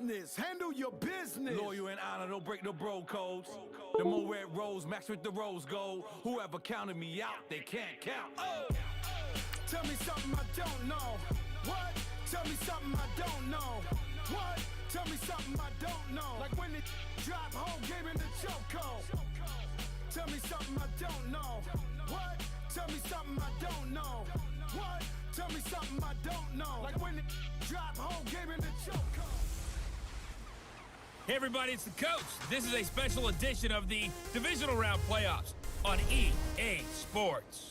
business. Handle your business. Loyal and honor, don't break the bro codes. The more red rose, max with the rose gold. Whoever counted me out, they can't count. Oh! Tell me something I don't know. What? Tell me something I don't know. What? Tell me something I don't know. Like when it drop home, gave him the chokehold. Tell me something I don't know. What? Tell me something I don't know. What? Tell me something I don't know. Like when it drop home, gave him the chokehold. Hey everybody, it's the coach. This is a special edition of the divisional round playoffs on EA Sports.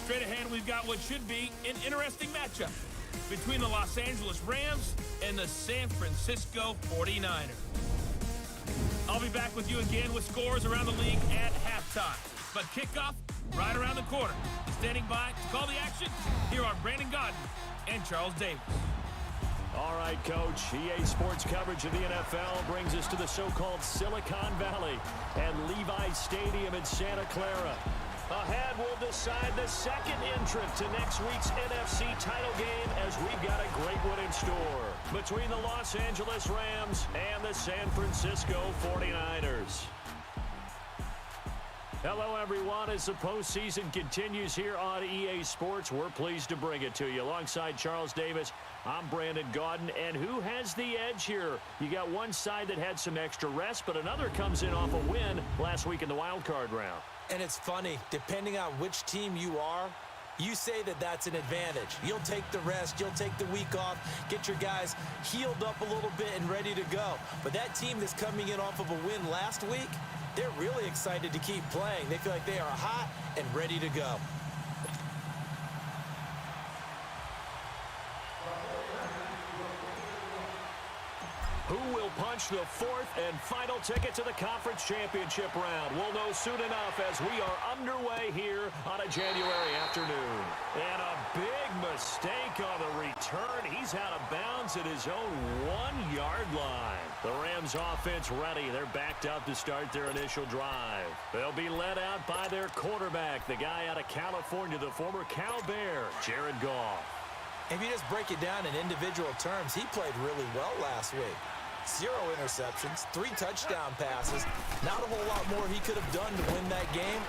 Straight ahead, we've got what should be an interesting matchup between the Los Angeles Rams and the San Francisco 49ers. I'll be back with you again with scores around the league at halftime. But kickoff right around the corner. Standing by to call the action, here are Brandon Gaudin and Charles Davis. All right, Coach. EA Sports coverage of the NFL brings us to the so-called Silicon Valley and Levi's Stadium in Santa Clara. Ahead, we'll decide the second entrant to next week's NFC title game as we've got a great one in store between the Los Angeles Rams and the San Francisco 49ers. Hello, everyone. As the postseason continues here on EA Sports, we're pleased to bring it to you. Alongside Charles Davis, I'm Brandon Gaudin. And who has the edge here? You got one side that had some extra rest, but another comes in off a win last week in the wild card round. And it's funny, depending on which team you are, you say that that's an advantage. You'll take the rest, you'll take the week off, get your guys healed up a little bit and ready to go. But that team that's coming in off of a win last week, they're really excited to keep playing. They feel like they are hot and ready to go. Who will punch the fourth and final ticket to the conference championship round? We'll know soon enough as we are underway here on a January afternoon. And a big mistake on the return. He's out of bounds at his own 1-yard line. The Rams offense ready. They're backed up to start their initial drive. They'll be led out by their quarterback, the guy out of California, the former Cal Bear, Jared Goff. If you just break it down in individual terms, he played really well last week. 0 interceptions, 3 touchdown passes. Not a whole lot more he could have done to win that game.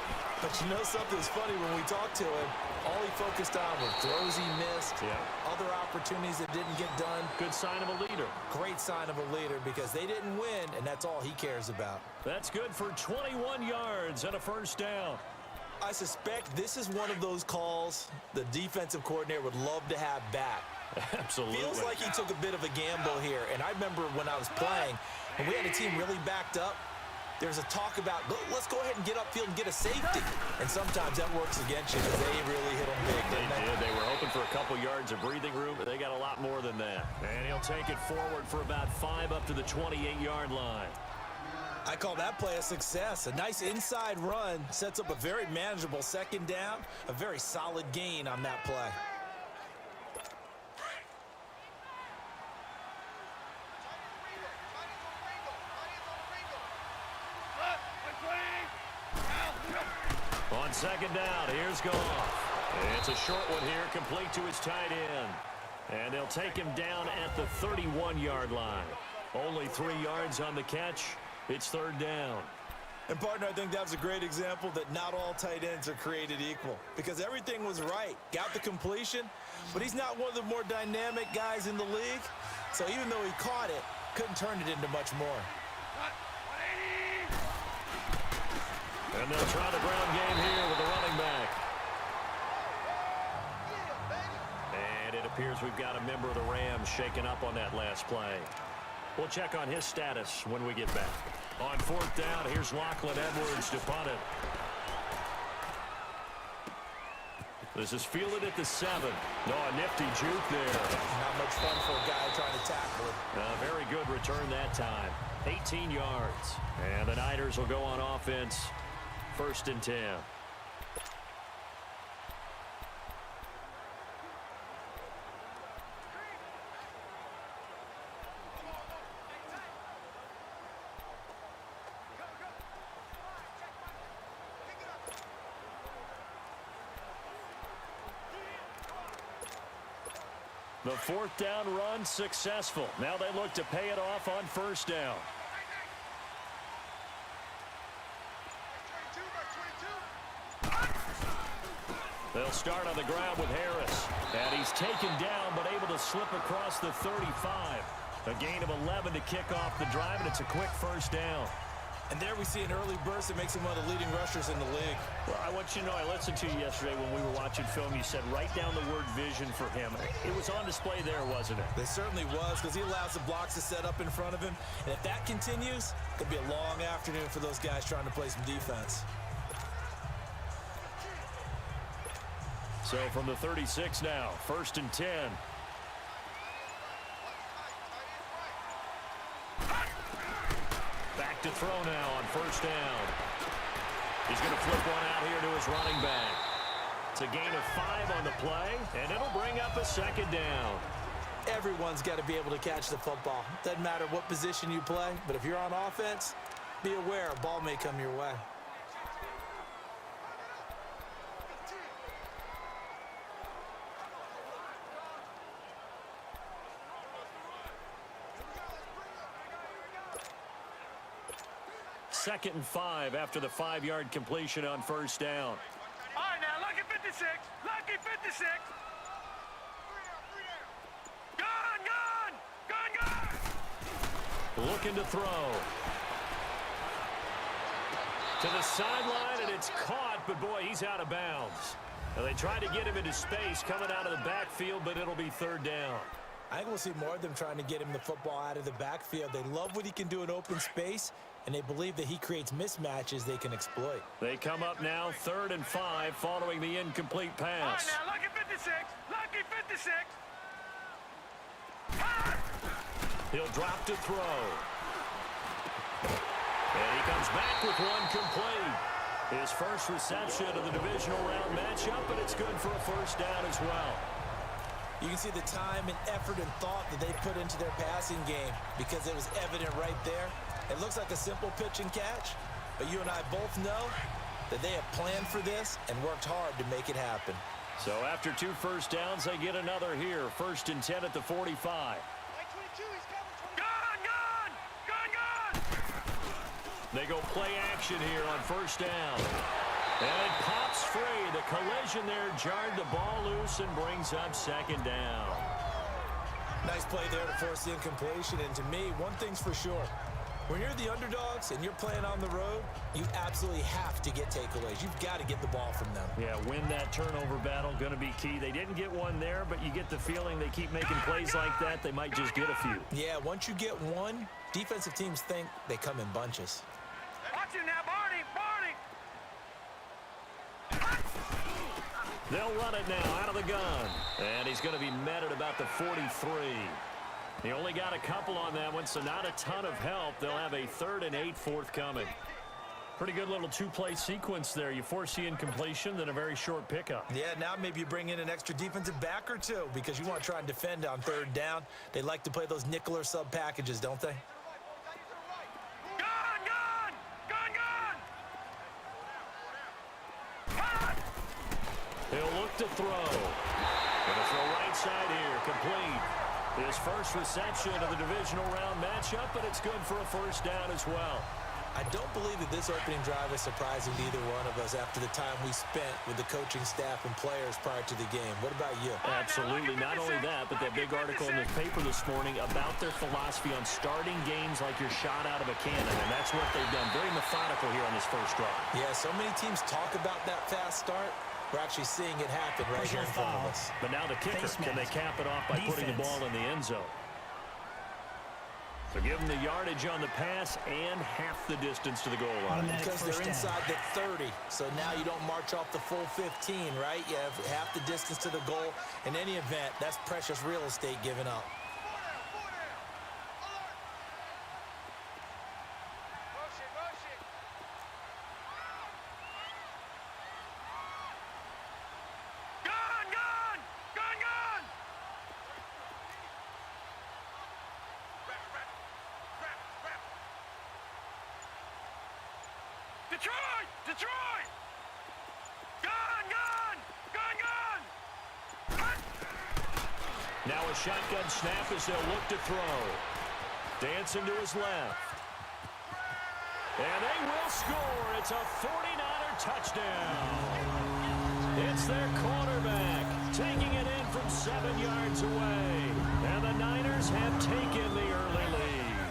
But you know something's funny when we talked to him. All he focused on were throws he missed, other opportunities that didn't get done. Good sign of a leader. Great sign of a leader because they didn't win, and that's all he cares about. That's good for 21 yards and a first down. I suspect this is one of those calls the defensive coordinator would love to have back. Absolutely. Feels like he took a bit of a gamble here. And I remember when I was playing, when we had a team really backed up, there's a talk about, let's go ahead and get upfield and get a safety. And sometimes that works against you because they really hit them big, didn't they? They were hoping for a couple yards of breathing room, but they got a lot more than that. And he'll take it forward for about 5 up to the 28-yard line. I call that play a success. A nice inside run sets up a very manageable second down, a very solid gain on that play. On second down, here's Goff. It's a short one here, complete to his tight end. And they'll take him down at the 31-yard line. Only 3 yards on the catch. It's third down. And, partner, I think that was a great example that not all tight ends are created equal because everything was right. Got the completion, but he's not one of the more dynamic guys in the league. So even though he caught it, couldn't turn it into much more. And they'll try the ground game here with the running back. And it appears we've got a member of the Rams shaken up on that last play. We'll check on his status when we get back. On fourth down, here's Lachlan Edwards to punt it. This is fielded at the 7. A nifty juke there. Not much fun for a guy trying to tackle it. A very good return that time. 18 yards. And the Niners will go on offense. 1st and 10. The fourth down run successful. Now they look to pay it off on first down. They'll start on the ground with Harris. And he's taken down, but able to slip across the 35. A gain of 11 to kick off the drive, and it's a quick first down. And there we see an early burst that makes him one of the leading rushers in the league. Well, I want you to know, I listened to you yesterday when we were watching film. You said write down the word vision for him. It was on display there, wasn't it? It certainly was, because he allows the blocks to set up in front of him. And if that continues, it'll be a long afternoon for those guys trying to play some defense. So from the 36 now, 1st and 10. Back to throw now on first down. He's going to flip one out here to his running back. It's a gain of 5 on the play, and it'll bring up a second down. Everyone's got to be able to catch the football. Doesn't matter what position you play, but if you're on offense, be aware a ball may come your way. Second and 5 after the 5-yard completion on first down. All right, now, lucky 56. Lucky 56. Gone. Looking to throw. To the sideline, and it's caught, but boy, he's out of bounds. Now, they tried to get him into space coming out of the backfield, but it'll be third down. I think we'll see more of them trying to get him the football out of the backfield. They love what he can do in open space, and they believe that he creates mismatches they can exploit. They come up now 3rd and 5 following the incomplete pass. All right, now, lucky 56. Lucky 56. He'll drop to throw. And he comes back with one complete. His first reception of the divisional round matchup, and it's good for a first down as well. You can see the time and effort and thought that they put into their passing game because it was evident right there. It looks like a simple pitch and catch, but you and I both know that they have planned for this and worked hard to make it happen. So after 2 first downs, they get another here. 1st and 10 at the 45. They go play action here on first down. And it pops free. The collision there jarred the ball loose and brings up second down. Nice play there to force the incompletion. And to me, one thing's for sure. When you're the underdogs and you're playing on the road, you absolutely have to get takeaways. You've got to get the ball from them. Yeah, win that turnover battle, going to be key. They didn't get one there, but you get the feeling they keep making plays like that, they might just get a few. Yeah, once you get one, defensive teams think they come in bunches. Watch him now, Barney. They'll run it now out of the gun. And he's going to be met at about the 43. He only got a couple on that one, so not a ton of help. They'll have a 3rd and 8 forthcoming. Pretty good little 2-play sequence there. You force the incompletion, then a very short pickup. Yeah, now maybe you bring in an extra defensive back or two because you want to try and defend on 3rd down. They like to play those nickel or sub packages, don't they? He'll look to throw. Gonna throw right side here, complete. His first reception of the divisional round matchup, but it's good for a first down as well. I don't believe that this opening drive is surprising to either one of us after the time we spent with the coaching staff and players prior to the game. What about you? Absolutely. Not only that, but that big article in the paper this morning about their philosophy on starting games like you're shot out of a cannon, and that's what they've done. Very methodical here on this first drive. Yeah, so many teams talk about that fast start. We're actually seeing it happen right here in front of us. But now the kicker, can they cap it off by putting the ball in the end zone? So give them the yardage on the pass and half the distance to the goal line. Because they're inside the 30, so now you don't march off the full 15, right? You have half the distance to the goal. In any event, that's precious real estate given up. Detroit! Gone! Now a shotgun snap as they'll look to throw. Dancing to his left. And they will score. It's a 49er touchdown. It's their quarterback taking it in from 7 yards away. And the Niners have taken the early lead.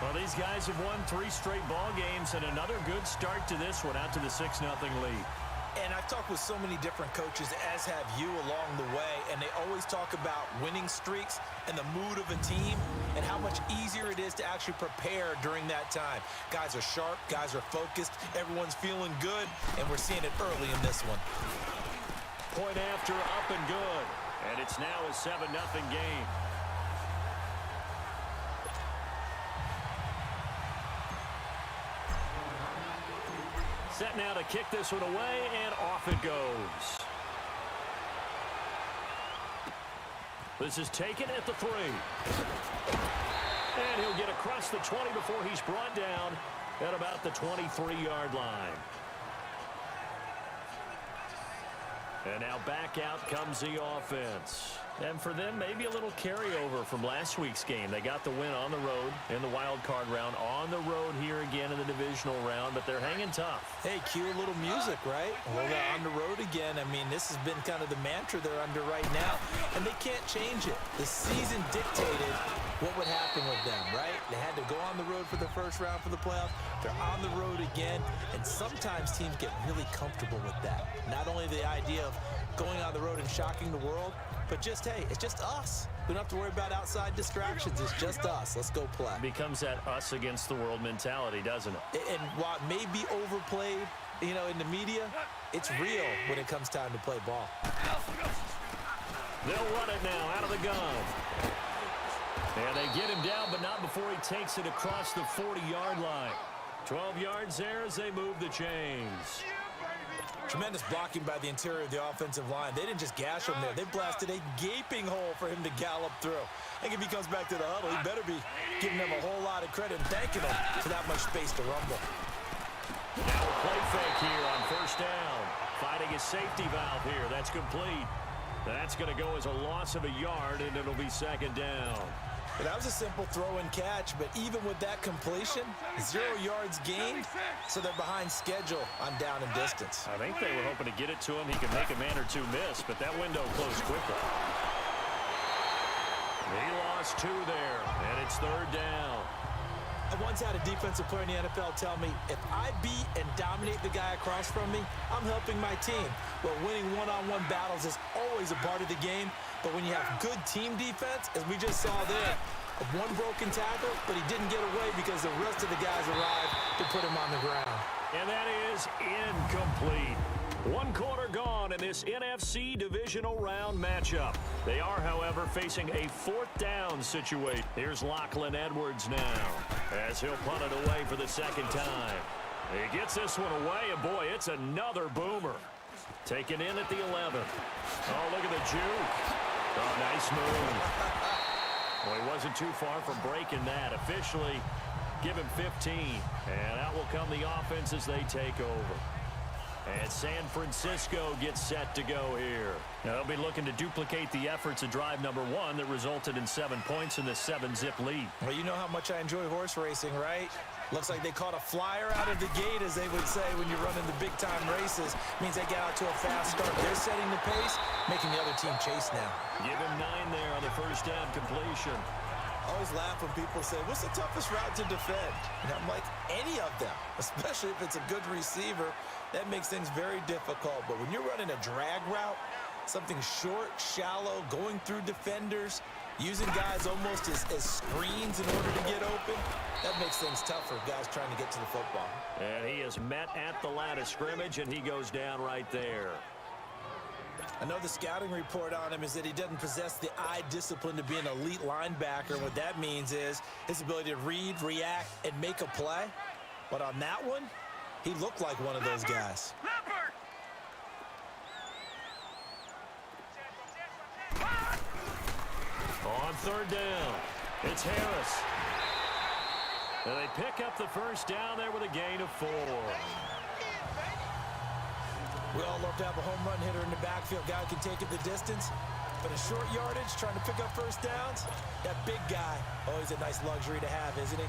Well, these guys have won 3 straight ball games and another good start to this one out to the 6-0 lead. And I've talked with so many different coaches, as have you along the way, and they always talk about winning streaks and the mood of a team and how much easier it is to actually prepare during that time. Guys are sharp, guys are focused, everyone's feeling good, and we're seeing it early in this one. Point after, up and good. And it's now a 7-0 game. Set now to kick this one away, and off it goes. This is taken at the 3. And he'll get across the 20 before he's brought down at about the 23-yard line. And now back out comes the offense. And for them, maybe a little carryover from last week's game. They got the win on the road in the wild card round, on the road here again in the divisional round, but they're hanging tough. Hey, cue a little music, right? Well, they're on the road again. I mean, this has been kind of the mantra they're under right now, and they can't change it. The season dictated what would happen with them, right? They had to go on the road for the first round for the playoffs. They're on the road again, and sometimes teams get really comfortable with that. Not only the idea of going on the road and shocking the world, but just, hey, it's just us. We don't have to worry about outside distractions. It's just us. Let's go play. Becomes that us against the world mentality, doesn't it? And while it may be overplayed, you know, in the media, it's real when it comes time to play ball. They'll run it now out of the gun. And they get him down, but not before he takes it across the 40-yard line. 12 yards there as they move the chains. Tremendous blocking by the interior of the offensive line. They didn't just gash him there. They blasted a gaping hole for him to gallop through. I think if he comes back to the huddle, he better be giving them a whole lot of credit and thanking them for that much space to rumble. Now a play fake here on first down. Finding a safety valve here. That's complete. That's going to go as a loss of a yard, and it'll be second down. But that was a simple throw and catch, but even with that completion, 0 yards gained, so they're behind schedule on down and distance. I think they were hoping to get it to him. He could make a man or two miss, but that window closed quickly. He lost 2 there, and it's third down. I once had a defensive player in the NFL tell me, if I beat and dominate the guy across from me, I'm helping my team. Well, winning one-on-one battles is always a part of the game, but when you have good team defense, as we just saw there, one broken tackle, but he didn't get away because the rest of the guys arrived to put him on the ground. And that is incomplete. 1 quarter gone in this NFC divisional round matchup. They are, however, facing a 4th down situation. Here's Lachlan Edwards now as he'll punt it away for the second time. He gets this one away, and boy, it's another boomer. Taken in at the 11. Oh, look at the juke. Oh, nice move. Well, he wasn't too far from breaking that. Officially, give him 15. And out will come the offense as they take over. And San Francisco gets set to go here. Now, they'll be looking to duplicate the efforts of drive number 1 that resulted in 7 points in the 7-zip lead. Well, you know how much I enjoy horse racing, right? Looks like they caught a flyer out of the gate, as they would say when you're running the big-time races. Means they get out to a fast start. They're setting the pace, making the other team chase now. Give him 9 there on the first down completion. I always laugh when people say, what's the toughest route to defend? And I'm like, any of them, especially if it's a good receiver. That makes things very difficult. But when you're running a drag route, something short, shallow, going through defenders, using guys almost as screens in order to get open, that makes things tough for guys trying to get to the football. And he is met at the line of scrimmage, and he goes down right there. I know the scouting report on him is that he doesn't possess the eye discipline to be an elite linebacker. And what that means is his ability to read, react, and make a play. But on that one, he looked like one of those guys. On third down, it's Harris. And they pick up the first down there with a gain of 4. We all love to have a home run hitter in the backfield. Guy can take it the distance. But a short yardage, trying to pick up first downs, that big guy, always a nice luxury to have, isn't he?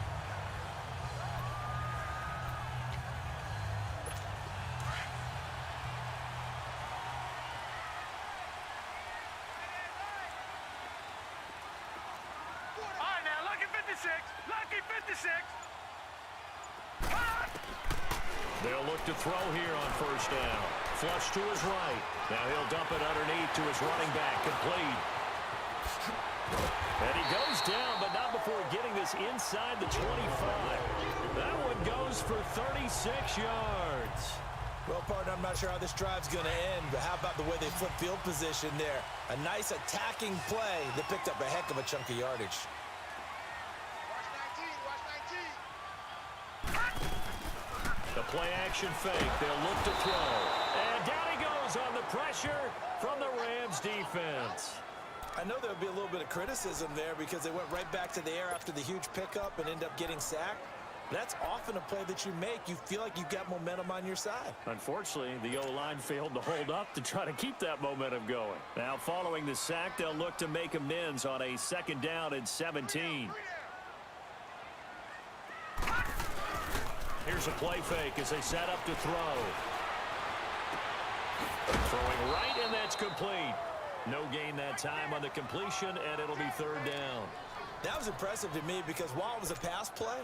All right, now, lucky 56. Lucky 56. They'll look to throw here on first down. Flush to his right. Now he'll dump it underneath to his running back. Complete. And he goes down, but not before getting this inside the 25. That one goes for 36 yards. Well, partner, I'm not sure how this drive's going to end, but how about the way they flip field position there? A nice attacking play that picked up a heck of a chunk of yardage. The play-action fake. They'll look to throw. And down he goes on the pressure from the Rams defense. I know there'll be a little bit of criticism there because they went right back to the air after the huge pickup and end up getting sacked. That's often a play that you make. You feel like you've got momentum on your side. Unfortunately, the O-line failed to hold up to try to keep that momentum going. Now, following the sack, they'll look to make amends on a 2nd down and 17. Here's a play fake as they set up to throw. Throwing right, and that's complete. No gain that time on the completion, and it'll be 3rd down. That was impressive to me because while it was a pass play,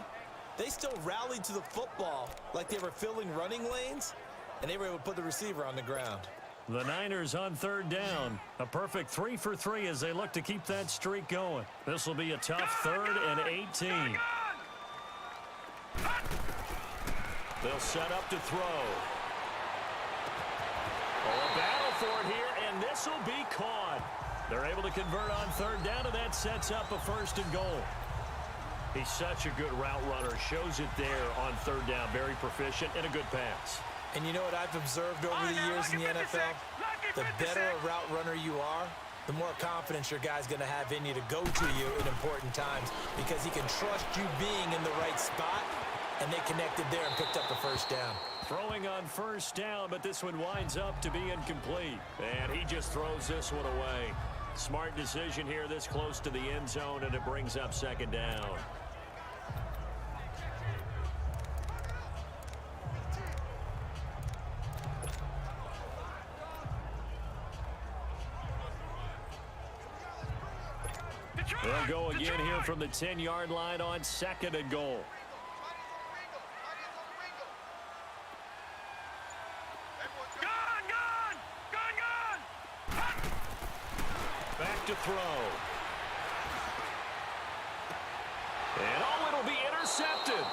they still rallied to the football like they were filling running lanes, and they were able to put the receiver on the ground. The Niners on 3rd down. A perfect 3 for 3 as they look to keep that streak going. This will be a tough 3rd and 18. They'll set up to throw. Oh, a battle for it here, and this will be caught. They're able to convert on 3rd down, and that sets up a 1st and goal. He's such a good route runner. Shows it there on 3rd down. Very proficient and a good pass. And you know what I've observed over the years in the NFL? The better a route runner you are, the more confidence your guy's going to have in you to go to you in important times because he can trust you being in the right spot, and they connected there and picked up the 1st down. Throwing on 1st down, but this one winds up to be incomplete. And he just throws this one away. Smart decision here this close to the end zone, and it brings up 2nd down. They'll go again here from the 10-yard line on 2nd and goal. Back to throw. And oh, it'll be intercepted.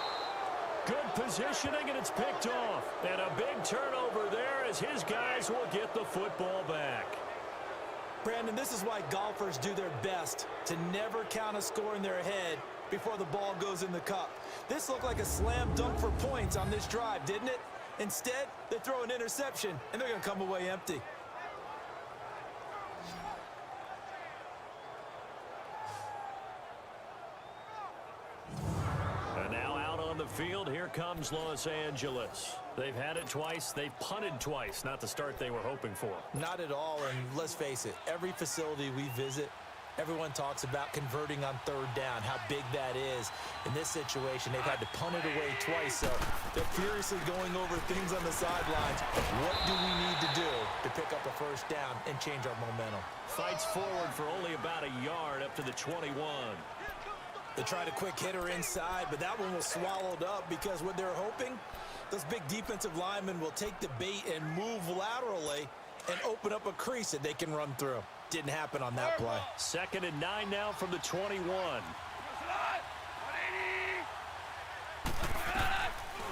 Good positioning, and it's picked off. And a big turnover there as his guys will get the football back. Brandon, this is why golfers do their best to never count a score in their head before the ball goes in the cup. This looked like a slam dunk for points on this drive, didn't it? Instead, they throw an interception, and they're going to come away empty. And now out on the field, here comes Los Angeles. They've had it twice. They've punted twice. Not the start they were hoping for. Not at all, and let's face it, every facility we visit, everyone talks about converting on 3rd down, how big that is. In this situation, they've had to punt it away twice, so they're furiously going over things on the sidelines. What do we need to do to pick up a 1st down and change our momentum? Fights forward for only about a yard up to the 21. They tried a quick hitter inside, but that one was swallowed up because what they're hoping, those big defensive linemen will take the bait and move laterally and open up a crease that they can run through. Didn't happen on that play. 2nd and 9 now from the 21.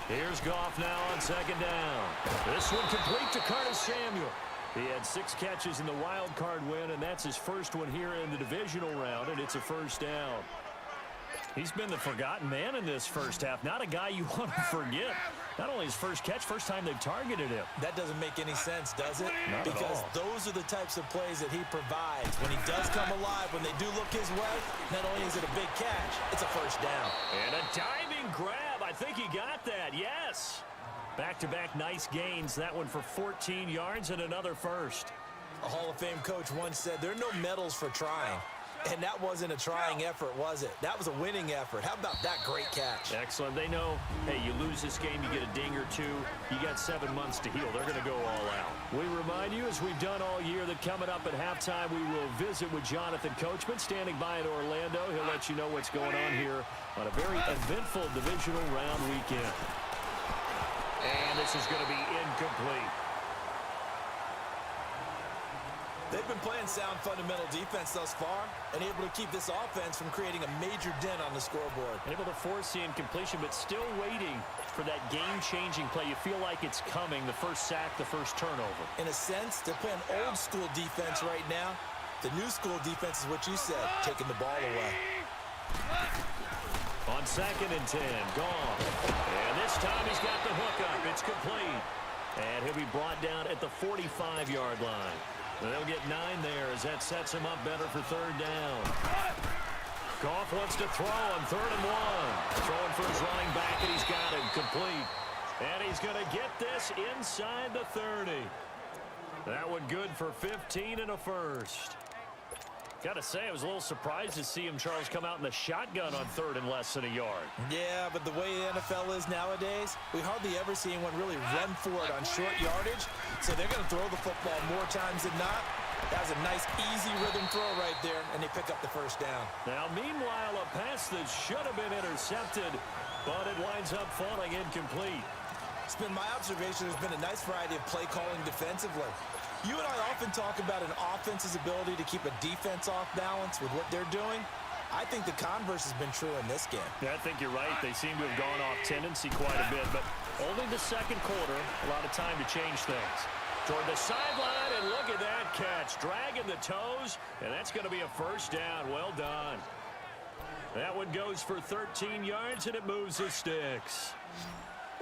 Here's Goff now on 2nd down. This one complete to Curtis Samuel. He had 6 catches in the wild card win, and that's his first one here in the divisional round, and it's a 1st down. He's been the forgotten man in this first half. Not a guy you want to forget. Not only his first catch, first time they've targeted him. That doesn't make any sense, does it? Not because at all. those are the types of plays that he provides. When he does come alive, when they do look his way, not only is it a big catch, it's a 1st down. And a diving grab. I think he got that. Yes. Back-to-back nice gains. That one for 14 yards and another 1st. A Hall of Fame coach once said, there are no medals for trying. And that wasn't a trying effort, was it? That was a winning effort. How about that great catch? Excellent. They know, hey, you lose this game, you get a ding or two. You got 7 months to heal. They're going to go all out. We remind you, as we've done all year, that coming up at halftime, we will visit with Jonathan Coachman, standing by in Orlando. He'll let you know what's going on here on a very eventful divisional round weekend. And this is going to be incomplete. They've been playing sound fundamental defense thus far and able to keep this offense from creating a major dent on the scoreboard. Able to force the incompletion, but still waiting for that game-changing play. You feel like it's coming, the first sack, the first turnover. In a sense, they're playing old-school defense right now. The new-school defense is what you said, taking the ball away. On 2nd and 10, gone. And this time he's got the hook up. It's complete. And he'll be brought down at the 45-yard line. They'll get 9 there as that sets him up better for 3rd down. Goff wants to throw on 3rd and 1. Throwing for his running back, and he's got him complete. And he's going to get this inside the 30. That one good for 15 and a first. Got to say, I was a little surprised to see him, Charles, come out in the shotgun on 3rd and less than a yard. Yeah, but the way the NFL is nowadays, we hardly ever see anyone really run for it on short yardage. So they're going to throw the football more times than not. That was a nice, easy rhythm throw right there, and they pick up the first down. Now, meanwhile, a pass that should have been intercepted, but it winds up falling incomplete. It's been my observation there's been a nice variety of play calling defensively. You and I often talk about an offense's ability to keep a defense off balance with what they're doing. I think the converse has been true in this game. Yeah, I think you're right. They seem to have gone off tendency quite a bit, but only the 2nd quarter, a lot of time to change things. Toward the sideline, and look at that catch. Dragging the toes, and that's going to be a first down. Well done. That one goes for 13 yards, and it moves the sticks.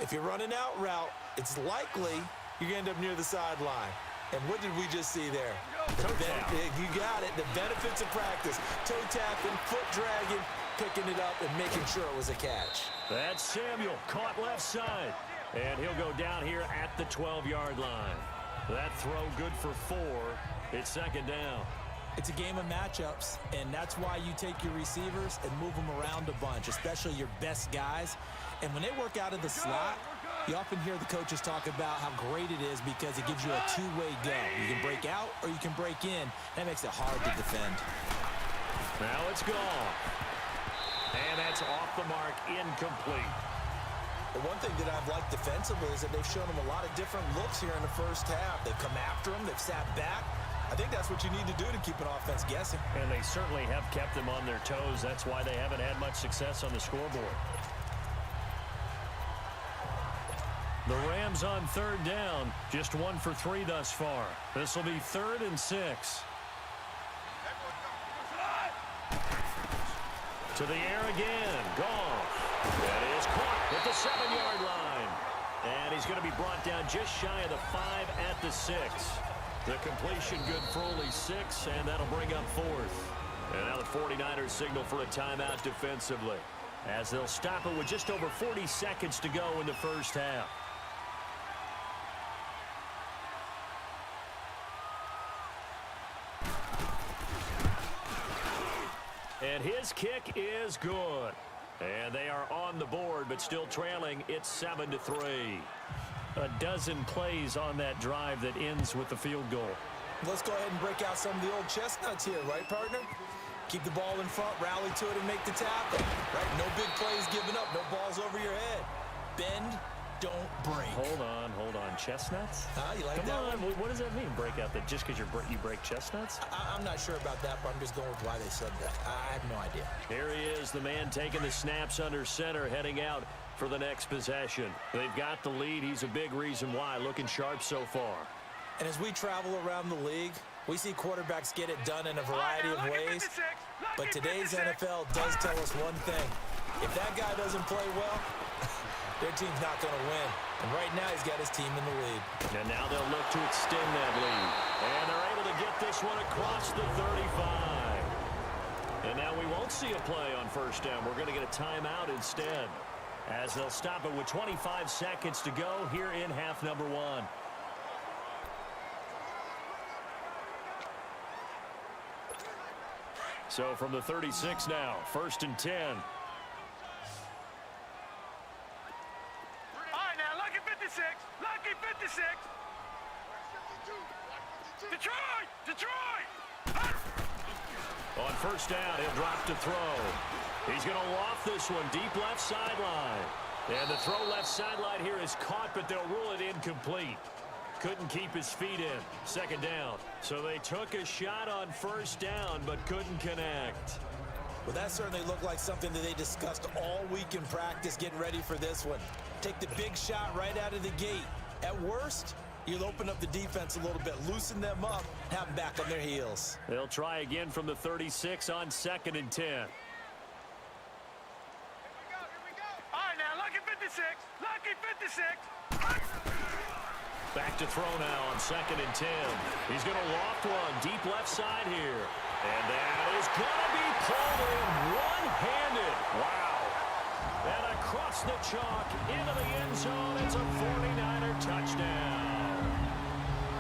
If you're running out route, it's likely you're going to end up near the sideline. And what did we just see there? You got it. The benefits of practice. Toe tapping, foot dragging, picking it up, and making sure it was a catch. That's Samuel, caught left side. And he'll go down here at the 12-yard line. That throw good for 4. It's 2nd down. It's a game of matchups, and that's why you take your receivers and move them around a bunch, especially your best guys. And when they work out of the slot, you often hear the coaches talk about how great it is because it gives you a two-way go. You can break out or you can break in. That makes it hard to defend. Now it's gone. And that's off the mark, incomplete. The one thing that I've liked defensively is that they've shown them a lot of different looks here in the first half. They've come after them. They've sat back. I think that's what you need to do to keep an offense guessing. And they certainly have kept them on their toes. That's why they haven't had much success on the scoreboard. The Rams on 3rd down, just 1 for 3 thus far. This will be 3rd and 6. To the air again, Goff. That is caught at the 7-yard line. And he's going to be brought down just shy of the 5 at the 6. The completion good for only 6, and that'll bring up 4th. And now the 49ers signal for a timeout defensively, as they'll stop it with just over 40 seconds to go in the first half. And his kick is good. And they are on the board, but still trailing. It's 7-3. A dozen plays on that drive that ends with the field goal. Let's go ahead and break out some of the old chestnuts here, right, partner? Keep the ball in front, rally to it, and make the tackle. Right? No big plays given up, no balls over your head. Bend, don't break. Hold on. Chestnuts? You like Come that on. one? What does that mean, break out? That just because you break chestnuts? I'm not sure about that, but I'm just going with why they said that. I have no idea. Here he is, the man taking the snaps under center, heading out for the next possession. They've got the lead. He's a big reason why. Looking sharp so far. And as we travel around the league, we see quarterbacks get it done in a variety of ways. But today's NFL does tell us one thing. If that guy doesn't play well, their team's not going to win. And right now, he's got his team in the lead. And now they'll look to extend that lead. And they're able to get this one across the 35. And now we won't see a play on first down. We're going to get a timeout instead, as they'll stop it with 25 seconds to go here in half number 1. So from the 36 now, 1st and 10. All right, now, lucky 56. Lucky 56. Detroit! Detroit! On 1st down, he'll drop to throw. He's going to loft this one deep left sideline. And the throw left sideline here is caught, but they'll rule it incomplete. Couldn't keep his feet in. 2nd down. So they took a shot on 1st down, but couldn't connect. Well, that certainly looked like something that they discussed all week in practice getting ready for this one. Take the big shot right out of the gate. At worst, you'll open up the defense a little bit, loosen them up, have them back on their heels. They'll try again from the 36 on 2nd and 10. Here we go. All right, now, lucky 56. Lucky 56. Back to throw now on 2nd and 10. He's going to loft one deep left side here. And that is going to be pulled in one-handed. Wow. And across the chalk into the end zone. It's a 49er touchdown.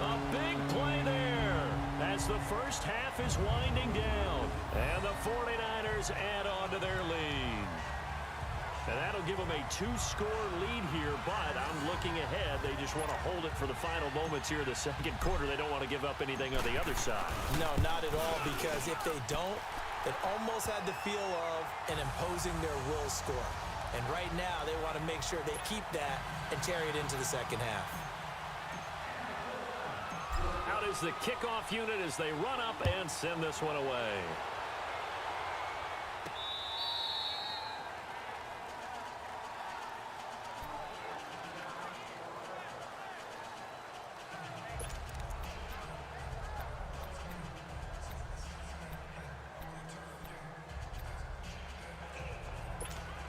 A big play there as the first half is winding down. And the 49ers add on to their lead. And that'll give them a 2-score lead here, but I'm looking ahead. They just want to hold it for the final moments here in the 2nd quarter. They don't want to give up anything on the other side. No, not at all, because if they don't, it almost had the feel of an imposing their will score. And right now, they want to make sure they keep that and carry it into the 2nd half. Out is the kickoff unit as they run up and send this one away.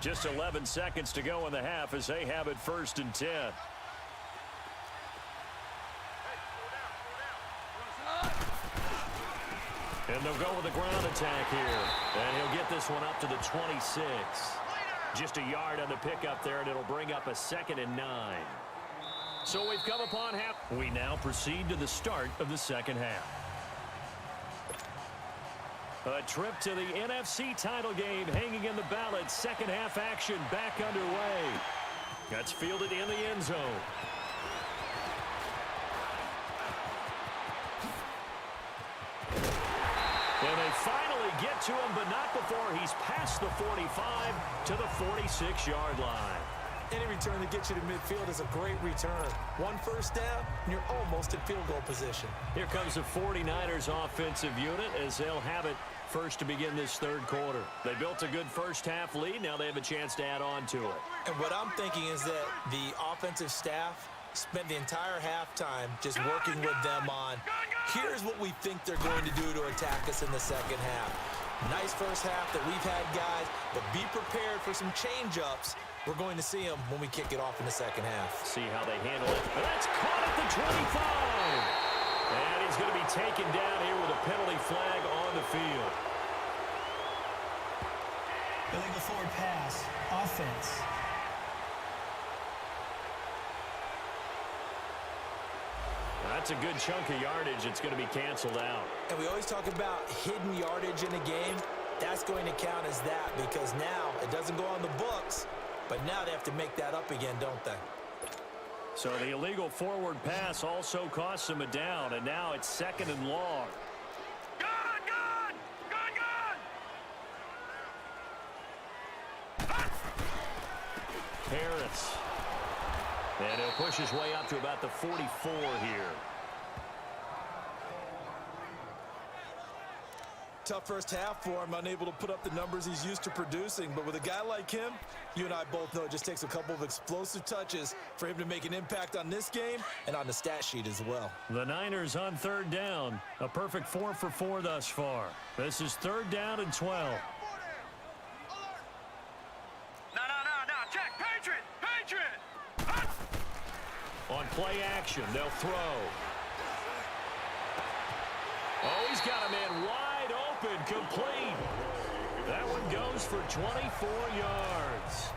Just 11 seconds to go in the half as they have it 1st and 10. And they'll go with the ground attack here. And he'll get this one up to the 26. Just a yard on the pickup there, and it'll bring up a 2nd and 9. So we've come upon half. We now proceed to the start of the 2nd half. A trip to the NFC title game hanging in the balance. 2nd half action back underway. That's fielded in the end zone. And they finally get to him, but not before he's past the 45 to the 46-yard line. Any return that gets you to midfield is a great return. 1 first down, and you're almost in field goal position. Here comes the 49ers offensive unit as they'll have it first to begin this 3rd quarter. They built a good first half lead. Now they have a chance to add on to it. And what I'm thinking is that the offensive staff spent the entire halftime just working with them on, here's what we think they're going to do to attack us in the 2nd half. Nice first half that we've had, guys, but be prepared for some change-ups. We're going to see them when we kick it off in the 2nd half. See how they handle it. And that's caught at the 25. And he's going to be taken down here with a penalty flag on the field. Illegal forward pass. Offense. That's a good chunk of yardage. It's going to be canceled out. And we always talk about hidden yardage in a game. That's going to count as that because now it doesn't go on the books, but now they have to make that up again, don't they? So the illegal forward pass also costs them a down, and now it's 2nd and long. Gone! Harris. And he'll push his way up to about the 44 here. Tough first half for him, unable to put up the numbers he's used to producing. But with a guy like him, you and I both know it just takes a couple of explosive touches for him to make an impact on this game and on the stat sheet as well. The Niners on 3rd down. A perfect 4 for 4 thus far. This is 3rd down and 12. No. Check. Patriot. On play action, they'll throw. Oh, he's got a man wide open, complete. That one goes for 24 yards.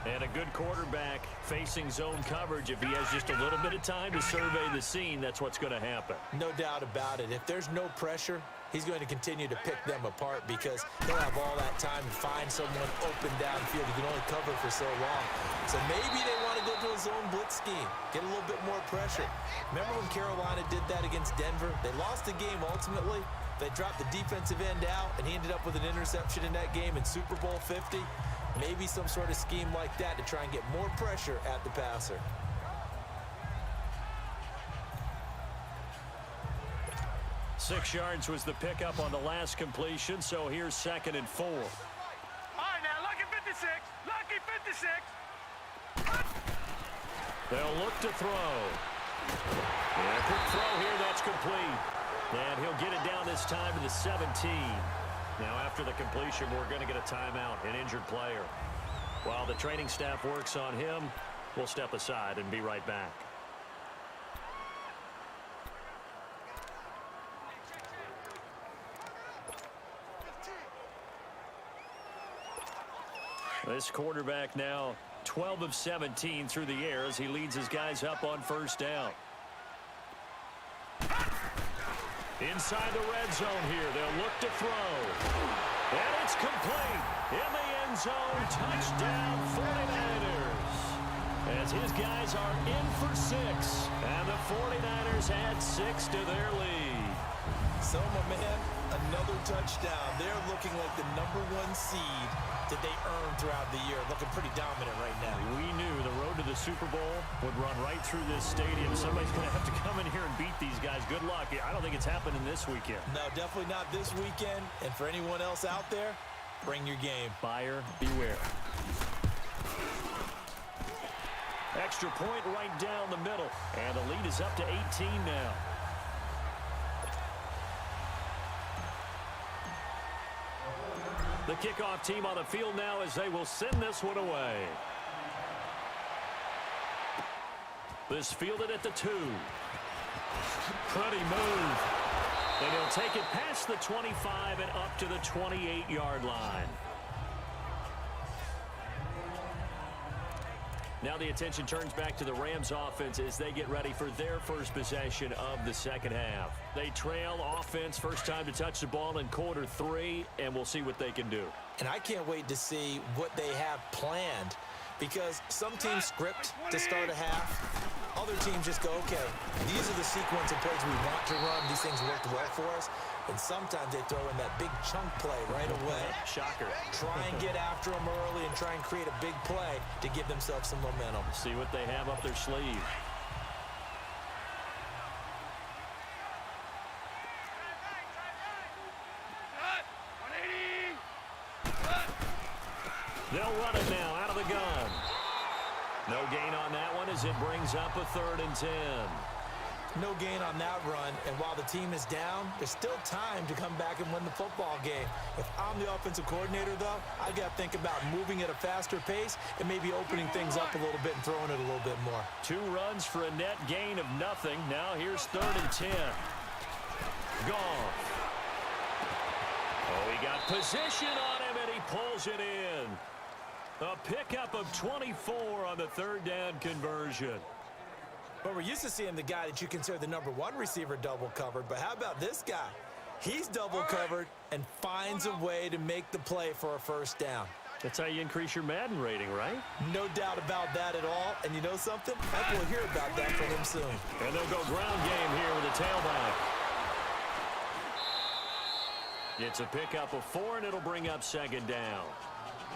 And a good quarterback facing zone coverage. If he has just a little bit of time to survey the scene, that's what's going to happen. No doubt about it. If there's no pressure, he's going to continue to pick them apart because he'll have all that time to find someone open downfield. He can only cover for so long. So maybe they want to go to a zone blitz scheme, get a little bit more pressure. Remember when Carolina did that against Denver? They lost the game ultimately. They dropped the defensive end out, and he ended up with an interception in that game in Super Bowl 50. Maybe some sort of scheme like that to try and get more pressure at the passer. 6 yards was the pickup on the last completion, so here's 2nd and 4. All right, now, lucky 56. Lucky 56. They'll look to throw. And a quick throw here, that's complete. And he'll get it down this time to the 17. Now, after the completion, we're going to get a timeout, an injured player. While the training staff works on him, we'll step aside and be right back. This quarterback now 12 of 17 through the air as he leads his guys up on 1st down. Inside the red zone here, they'll look to throw. And it's complete. In the end zone, touchdown 49ers. As his guys are in for 6. And the 49ers add 6 to their lead. So, my man, another touchdown. They're looking like the #1 seed that they earned throughout the year. Looking pretty dominant right now. We knew the road to the Super Bowl would run right through this stadium. Somebody's going to have to come in here and beat these guys. Good luck. I don't think it's happening this weekend. No, definitely not this weekend. And for anyone else out there, bring your game. Buyer beware. Extra point right down the middle. And the lead is up to 18 now. The kickoff team on the field now as they will send this one away. This fielded at the 2. Pretty move. And he'll take it past the 25 and up to the 28-yard line. Now the attention turns back to the Rams offense as they get ready for their first possession of the second half. They trail offense, first time to touch the ball in quarter 3, and we'll see what they can do. And I can't wait to see what they have planned because some teams script to start a half. Other teams just go, okay, these are the sequence of plays we want to run. These things worked well for us. And sometimes they throw in that big chunk play right away. Shocker. Try and get after them early and try and create a big play to give themselves some momentum. See what they have up their sleeve. They'll run it now out of the gun. No gain on that one as it brings up a 3rd and 10. No gain on that run, and while the team is down, there's still time to come back and win the football game. If I'm the offensive coordinator, though, I got to think about moving at a faster pace and maybe opening things up a little bit and throwing it a little bit more. 2 runs for a net gain of nothing. Now here's 3rd and 10. Gone. Oh, he got position on him, and he pulls it in. A pickup of 24 on the 3rd down conversion. But we're used to seeing the guy that you consider the #1 receiver double covered. But how about this guy? He's double covered and finds a way to make the play for a 1st down. That's how you increase your Madden rating, right? No doubt about that at all. And you know something? I think we'll hear about that from him soon. And they'll go ground game here with a tailback. It's a pickup of 4, and it'll bring up 2nd down.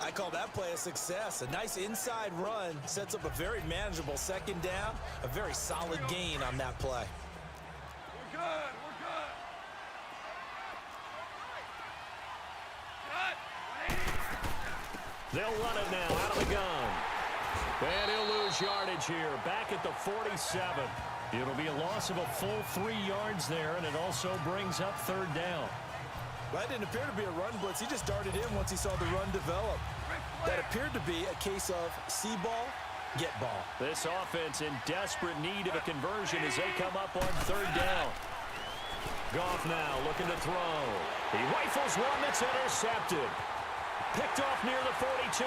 I call that play a success. A nice inside run sets up a very manageable 2nd down. A very solid gain on that play. We're good. We're good. They'll run it now out of the gun. And he'll lose yardage here. Back at the 47. It'll be a loss of a full 3 yards there, and it also brings up 3rd down. That didn't appear to be a run blitz. He just darted in once he saw the run develop. That appeared to be a case of see ball, get ball. This offense in desperate need of a conversion as they come up on 3rd down. Goff now looking to throw. He rifles one that's intercepted. Picked off near the 42.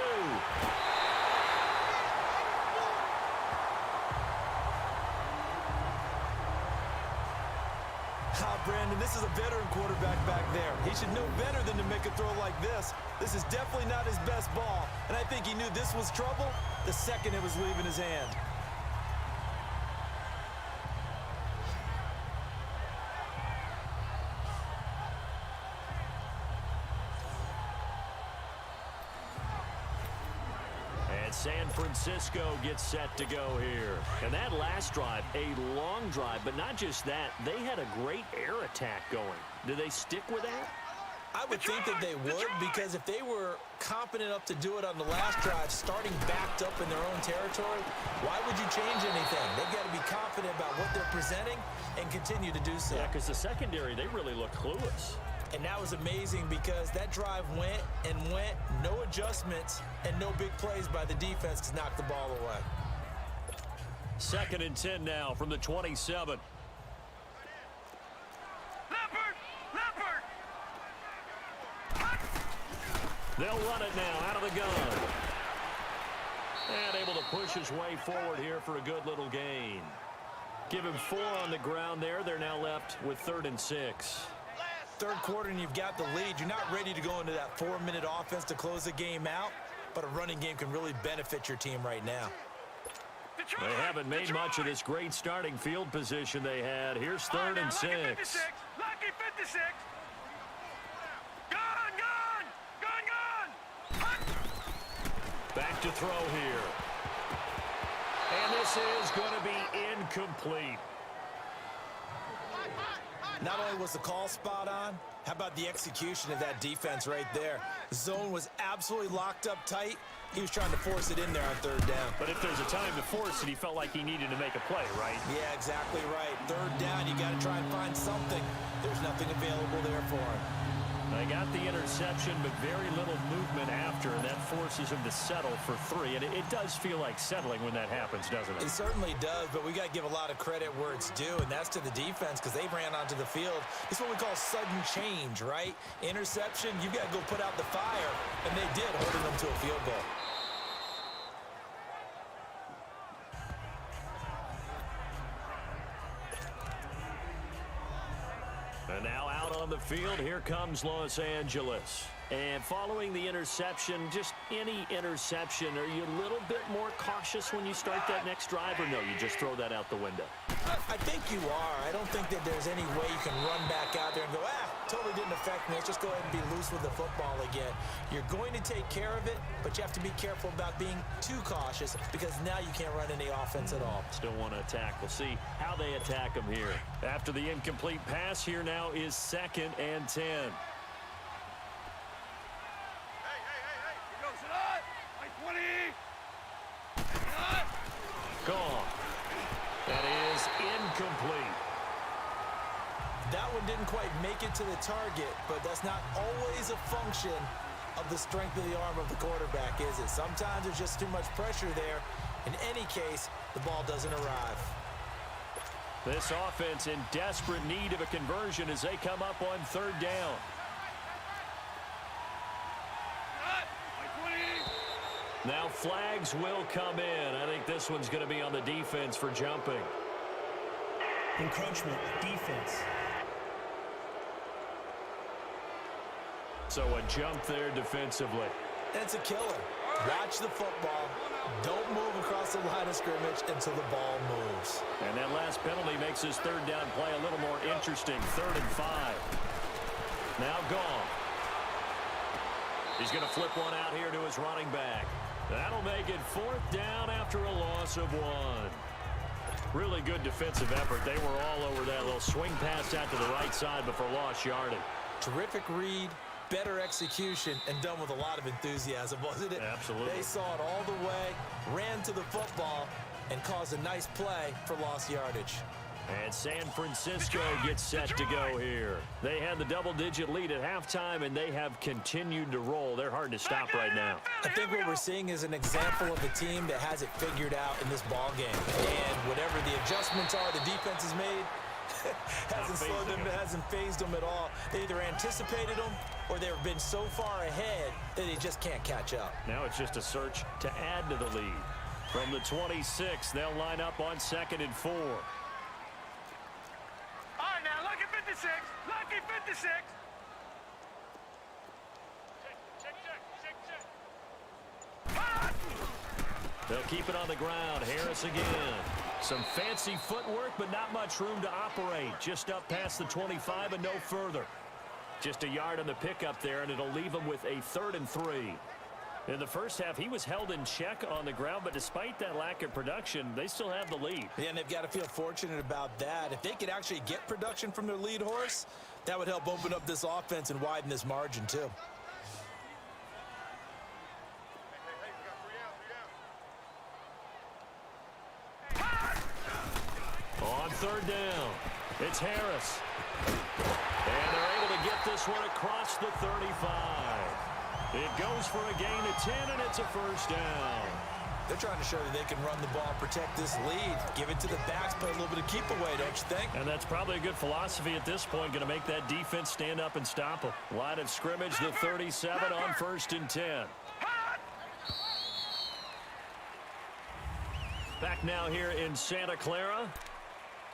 Brandon, This is a veteran quarterback back there. He should know better than to make a throw like this. This is definitely not his best ball, and I think he knew this was trouble the second it was leaving his hand. And San Francisco gets set to go here. And that last drive, a long drive, but not just that, they had a great air attack going. Do they stick with that? I would think that they would, because if they were confident enough to do it on the last drive, starting backed up in their own territory, why would you change anything? They've got to be confident about what they're presenting and continue to do so. Yeah, because the secondary, they really look clueless. And that was amazing because that drive went and went, no adjustments, and no big plays by the defense to knock the ball away. 2nd and 10 now from the 27. They'll run it now out of the gun. And able to push his way forward here for a good little gain. Give him 4 on the ground there. They're now left with 3rd and 6. Third quarter and you've got the lead. You're not ready to go into that 4-minute offense to close the game out, but a running game can really benefit your team right now. They haven't made much of this great starting field position they had. Here's 3rd and 6. Lucky 56. Back to throw here. And this is going to be incomplete. Not only was the call spot on, how about the execution of that defense right there? Zone was absolutely locked up tight. He was trying to force it in there on 3rd down. But if there's a time to force it, he felt like he needed to make a play, right? Yeah, exactly right. 3rd down, you got to try and find something. There's nothing available there for him. They got the interception, but very little movement after, and that forces him to settle for 3. And it does feel like settling when that happens, doesn't it? It certainly does, but we got to give a lot of credit where it's due, and that's to the defense because they ran onto the field. It's what we call sudden change, right? Interception, you got to go put out the fire, and they did, holding them to a field goal. And now out on the field, here comes Los Angeles. And following the interception, just any interception, are you a little bit more cautious when you start that next drive, or no, you just throw that out the window? I think you are. I don't think that there's any way you can run back out there and go, totally didn't affect me. Let's just go ahead and be loose with the football again. You're going to take care of it, but you have to be careful about being too cautious because now you can't run any offense at all. Still want to attack. We'll see how they attack him here. After the incomplete pass, here now is 2nd and 10. Gone. That is incomplete. That one didn't quite make it to the target, but that's not always a function of the strength of the arm of the quarterback, is it? Sometimes there's just too much pressure there. In any case, the ball doesn't arrive. This offense in desperate need of a conversion as they come up on 3rd down. Now flags will come in. I think this one's going to be on the defense for jumping. Encroachment, defense. So a jump there defensively. It's a killer. Watch the football. Don't move across the line of scrimmage until the ball moves. And that last penalty makes his 3rd down play a little more interesting. 3rd and 5. Now gone. He's going to flip one out here to his running back. That'll make it 4th down after a loss of 1. Really good defensive effort. They were all over that little swing pass out to the right side before lost yardage. Terrific read, better execution, and done with a lot of enthusiasm, wasn't it? Absolutely. They saw it all the way, ran to the football, and caused a nice play for lost yardage. And San Francisco gets set to go here. They had the double-digit lead at halftime, and they have continued to roll. They're hard to stop right now. I think what we're seeing is an example of a team that has it figured out in this ball game. And whatever the adjustments are the defense has made, hasn't slowed them, hasn't phased them at all. They either anticipated them or they've been so far ahead that they just can't catch up. Now it's just a search to add to the lead. From the 26, they'll line up on 2nd and 4. All right, now, look at 56. Look 56. They'll keep it on the ground. Harris again. Some fancy footwork, but not much room to operate. Just up past the 25 and no further. Just a yard on the pickup there, and it'll leave him with a 3rd and 3. In the first half, he was held in check on the ground, but despite that lack of production, they still have the lead. Yeah, and they've got to feel fortunate about that. If they could actually get production from their lead horse, that would help open up this offense and widen this margin, too. On 3rd down, it's Harris. And they're able to get this one across the 35. It goes for a gain of 10, and it's a 1st down. They're trying to show that they can run the ball, protect this lead, give it to the backs, play a little bit of keep away, don't you think? And that's probably a good philosophy at this point, going to make that defense stand up and stop them. Line of scrimmage, the 37 on 1st and 10. Back now here in Santa Clara.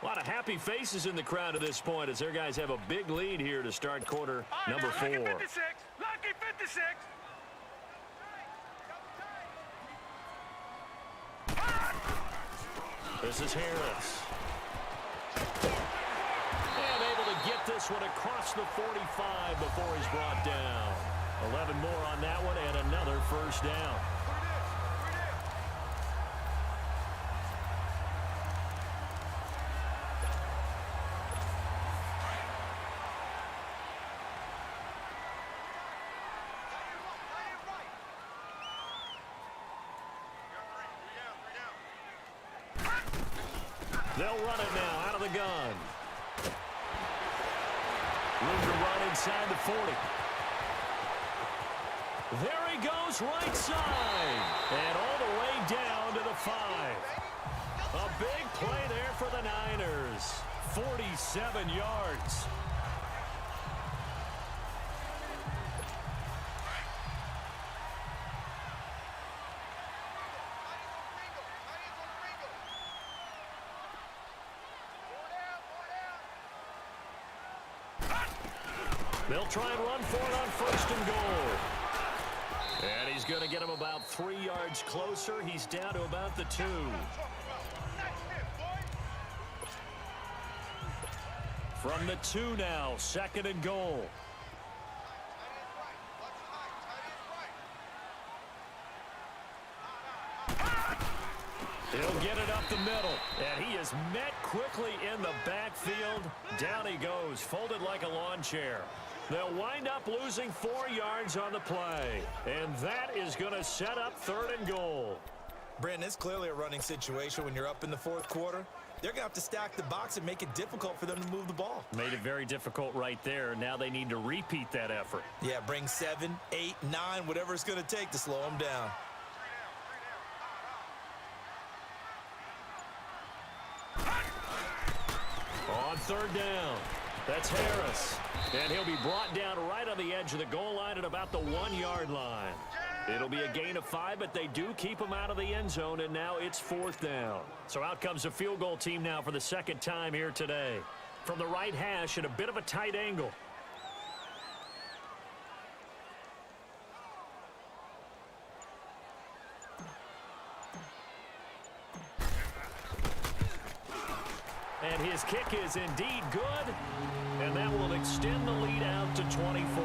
A lot of happy faces in the crowd at this point as their guys have a big lead here to start quarter number 4. Lucky 56. Lucky 56. This is Harris. And able to get this one across the 45 before he's brought down. 11 more on that one and another 1st down. They'll run it now out of the gun. Room to run inside the 40. There he goes, right side. And all the way down to the 5. A big play there for the Niners. 47 yards. They'll try and run for it on 1st and goal. And he's going to get him about 3 yards closer. He's down to about the 2. From the 2 now, 2nd and goal. He'll get it up the middle, and he is met quickly in the backfield. Down he goes, folded like a lawn chair. They'll wind up losing 4 yards on the play, and that is going to set up 3rd and goal. Brandon, it's clearly a running situation when you're up in the 4th quarter. They're going to have to stack the box and make it difficult for them to move the ball. Made it very difficult right there. Now they need to repeat that effort. Yeah, bring 7, 8, 9, whatever it's going to take to slow them down. On 3rd down, that's Harris. And he'll be brought down right on the edge of the goal line at about the 1-yard line. It'll be a gain of 5, but they do keep him out of the end zone, and now it's 4th down. So out comes the field goal team now for the 2nd time here today. From the right hash at a bit of a tight angle. And his kick is indeed good, and that will extend the lead out to 24.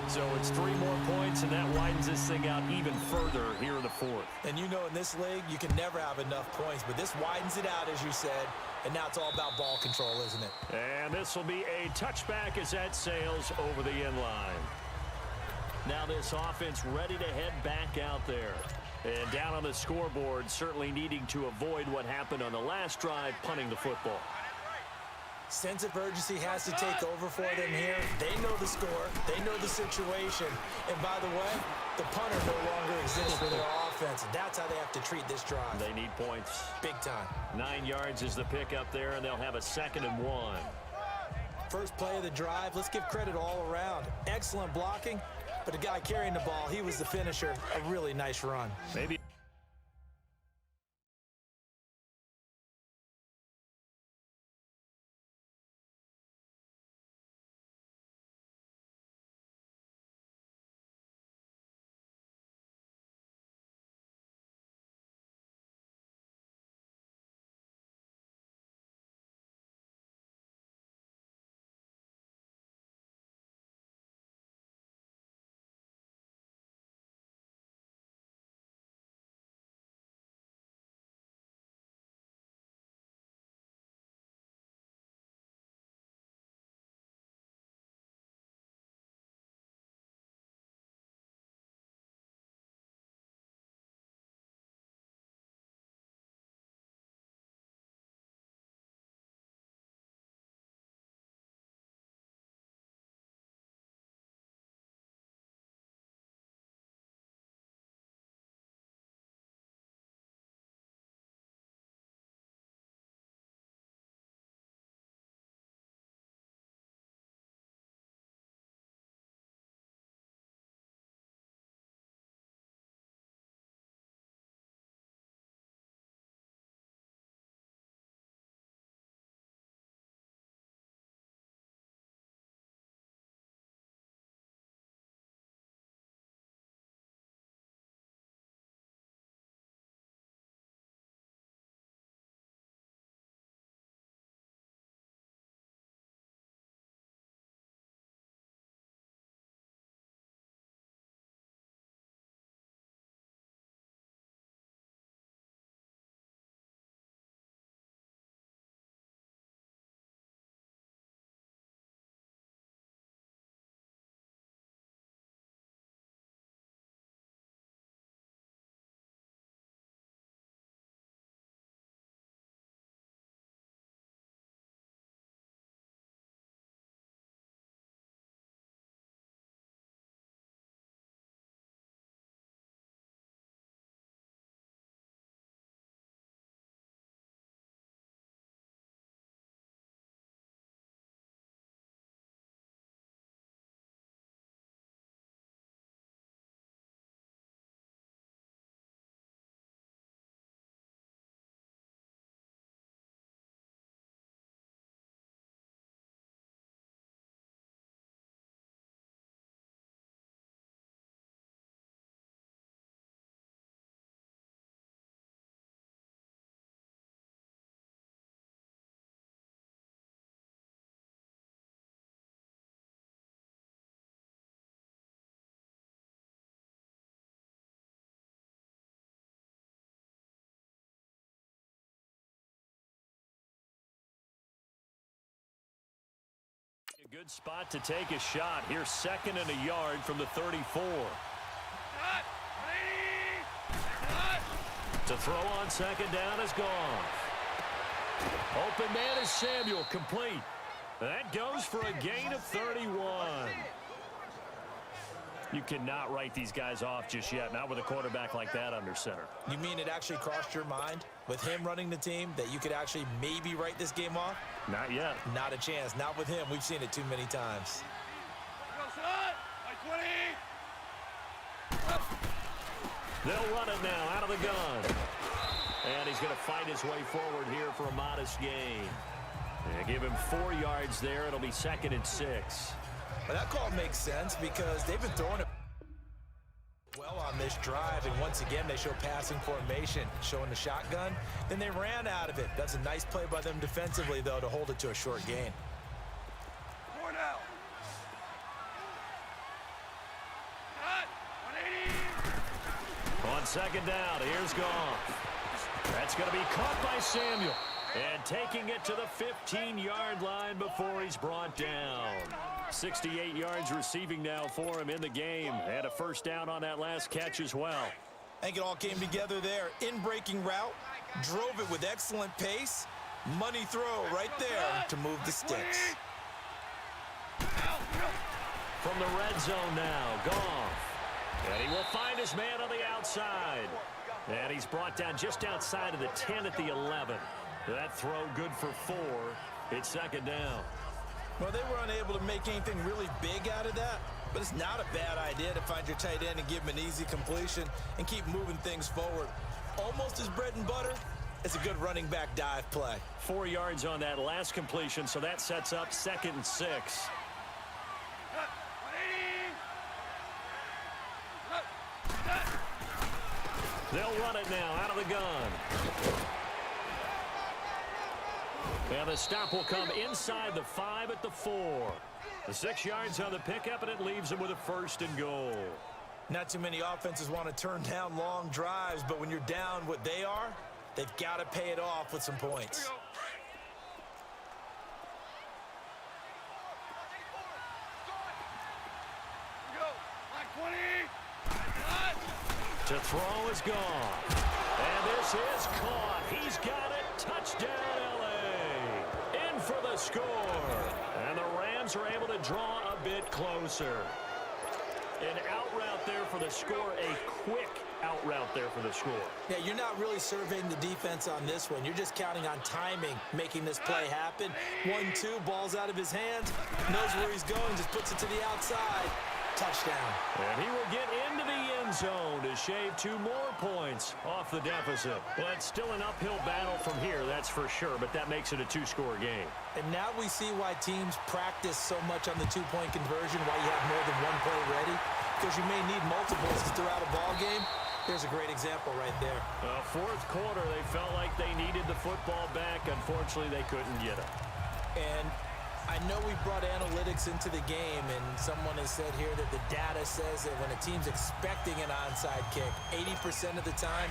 So it's 3 more points, and that widens this thing out even further here in the 4th. And you know in this league, you can never have enough points, but this widens it out, as you said, and now it's all about ball control, isn't it? And this will be a touchback as that sails over the end line. Now this offense ready to head back out there. And down on the scoreboard, certainly needing to avoid what happened on the last drive, punting the football. Sense of urgency has to take over for them here. They know the score. They know the situation. And by the way, the punter no longer exists for their offense. That's how they have to treat this drive. They need points. Big time. 9 yards is the pickup there, and they'll have a 2nd and 1. First play of the drive. Let's give credit all around. Excellent blocking. But the guy carrying the ball, he was the finisher. A really nice run. Maybe Good spot to take a shot. Here's 2nd and a yard from the 34. To throw on 2nd down is gone. Open man is Samuel, complete. That goes for a gain of 31. You cannot write these guys off just yet, not with a quarterback like that under center. You mean it actually crossed your mind with him running the team that you could actually maybe write this game off? Not yet. Not a chance. Not with him. We've seen it too many times. They'll run it now out of the gun. And he's going to fight his way forward here for a modest gain. And give him 4 yards there. It'll be 2nd and 6. Well, that call makes sense because they've been throwing it well on this drive. And once again, they show passing formation, showing the shotgun. Then they ran out of it. That's a nice play by them defensively, though, to hold it to a short gain. On 2nd down, here's Goff. That's going to be caught by Samuel. And taking it to the 15-yard line before he's brought down. 68 yards receiving now for him in the game. And a first down on that last catch as well. I think it all came together there. In-breaking route, drove it with excellent pace. Money throw right there to move the sticks. From the red zone now, Goff. And he will find his man on the outside. And he's brought down just outside of the 10 at the 11. That throw good for 4. It's 2nd down. Well, they were unable to make anything really big out of that, but it's not a bad idea to find your tight end and give him an easy completion and keep moving things forward. Almost as bread and butter. It's a good running back dive play. 4 yards on that last completion, so that sets up 2nd and 6. They'll run it now out of the gun. And the stop will come inside the 5 at the 4. The 6 yards on the pickup, and it leaves them with a 1st and goal. Not too many offenses want to turn down long drives, but when you're down what they are, they've got to pay it off with some points. To throw is gone. And this is caught. He's got it. Touchdown, L.A. In for the score. And the Rams are able to draw a bit closer. An out route there for the score. A quick out route there for the score. Yeah, you're not really surveying the defense on this one. You're just counting on timing, making this play happen. 1-2, ball's out of his hands. Knows where he's going, just puts it to the outside. Touchdown. And he will get into the end zone to shave 2 more points off the deficit. Well, it's still an uphill battle from here, that's for sure, but that makes it a 2-score game. And now we see why teams practice so much on the 2-point conversion, why you have more than one play ready, because you may need multiples throughout a ball game. Here's a great example right there. 4th quarter, they felt like they needed the football back. Unfortunately, they couldn't get it. And I know we brought analytics into the game, and someone has said here that the data says that when a team's expecting an onside kick, 80% of the time,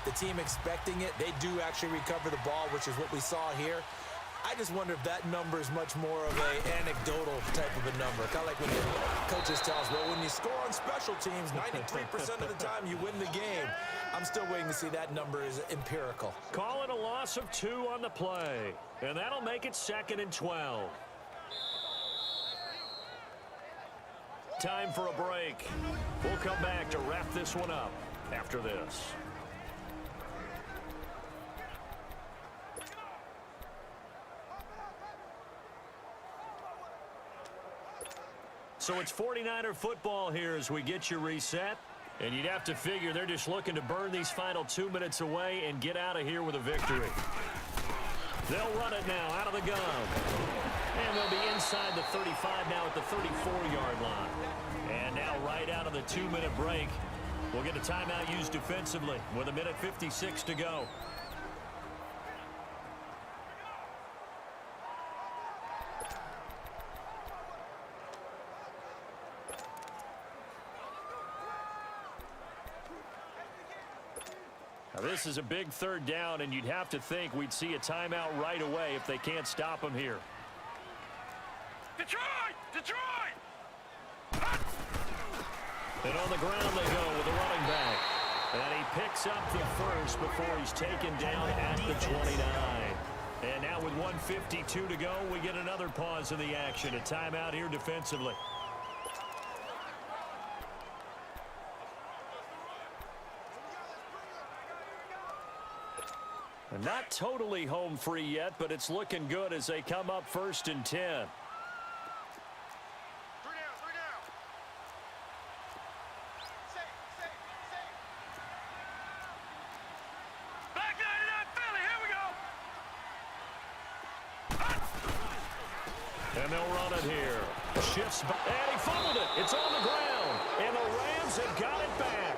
the team expecting it, they do actually recover the ball, which is what we saw here. I just wonder if that number is much more of an anecdotal type of a number. Kind of like when the coaches tell us, well, when you score on special teams, 93% of the time you win the game. I'm still waiting to see that number is empirical. Call it a loss of 2 on the play, and that'll make it 2nd and 12. Time for a break. We'll come back to wrap this one up after this. So it's 49er football here as we get you reset. And you'd have to figure they're just looking to burn these final 2 minutes away and get out of here with a victory. They'll run it now out of the gun. And they'll be inside the 35 now at the 34-yard line. And now right out of the 2-minute break, we'll get a timeout used defensively with 1:56 to go. Now this is a big 3rd down, and you'd have to think we'd see a timeout right away if they can't stop them here. 15. And on the ground they go with the running back. And he picks up the first before he's taken down at the 29. And now with 1:52 to go, we get another pause in the action. A timeout here defensively. Not totally home free yet, but it's looking good as they come up 1st and 10. And they'll run it here. Shifts back, and he fumbled it. It's on the ground, and the Rams have got it back.